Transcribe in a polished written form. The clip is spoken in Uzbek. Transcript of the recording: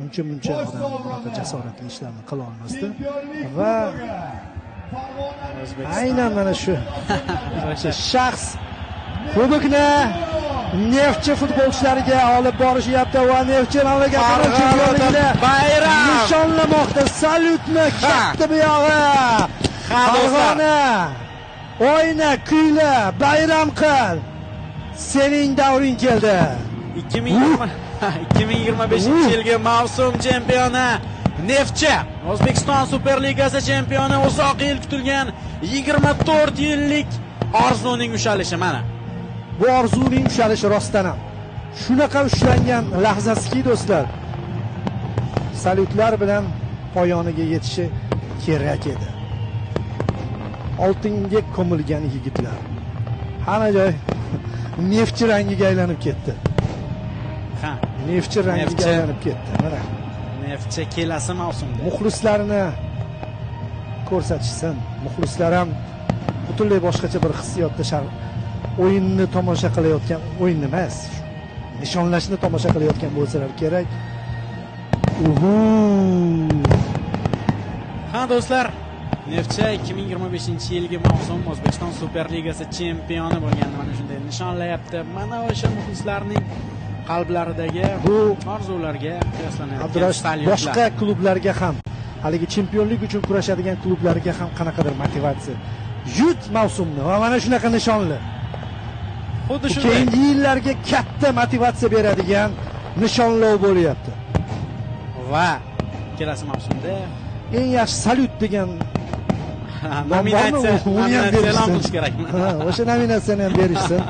uncha muncha odam bunaqa jasoratli ishlarni qila olmasdi va aynan mana shu shaxs kubokni Neftchi futbolchilariga olib borishyapti va Neftchi mamlakatining chempionligini bayram nishonlamoqda. Salyutni katta buyog'i. Farg'ona o'yna, kuyla, bayram qil. Sening davring keldi. 2025-yilgi mavsum chempioni Neftchi, O'zbekiston Superligasi chempioni, uzoq yil kutilgan 24 yillik orzuning ushalishi mana. Bu orzuning ushalishi rostdan ham shunaqa ushlangan lahzasiki do'stlar. Salyutlar bilan poyoniga yetishi kerak edi. Oltinga ko'milgan yigitlar. Hamma joy Neftchi rangiga aylanib ketdi. Ha, Neftchi rangiga aylanib ketdi. Mana Neftchi kelasi mavsumda muxlislarini ko'rsatishsin. Muxlislar ham butunlay boshqacha bir hissiyotda o'yinni tomosha qilayotgan, o'yin emas, nishonlashni tomosha qilayotgan bo'lsalar kerak. Ha do'stlar, Neftchi 2025-yilgi mavsum O'zbekiston Superligasi chempioni bo'lganini mana shunday nishonlayapti. Mana o'sha muxlislarning qalblaridagi bu orzularga qiyoslanayotgan boshqa klublarga ham, haligi chempionlik uchun kurashadigan klublarga ham qanaqadir motivatsiya. Yut mavsumni va mana shunaqa nishonli. Xuddi shunday. Keyingi yillarga katta motivatsiya beradigan nishonlov bo'lyapti. Va kelasi mavsumda eng yaxshi salyut degan nominatsiya e'lon qilish kerakmi? O'sha nominatsiyani ham berishsin.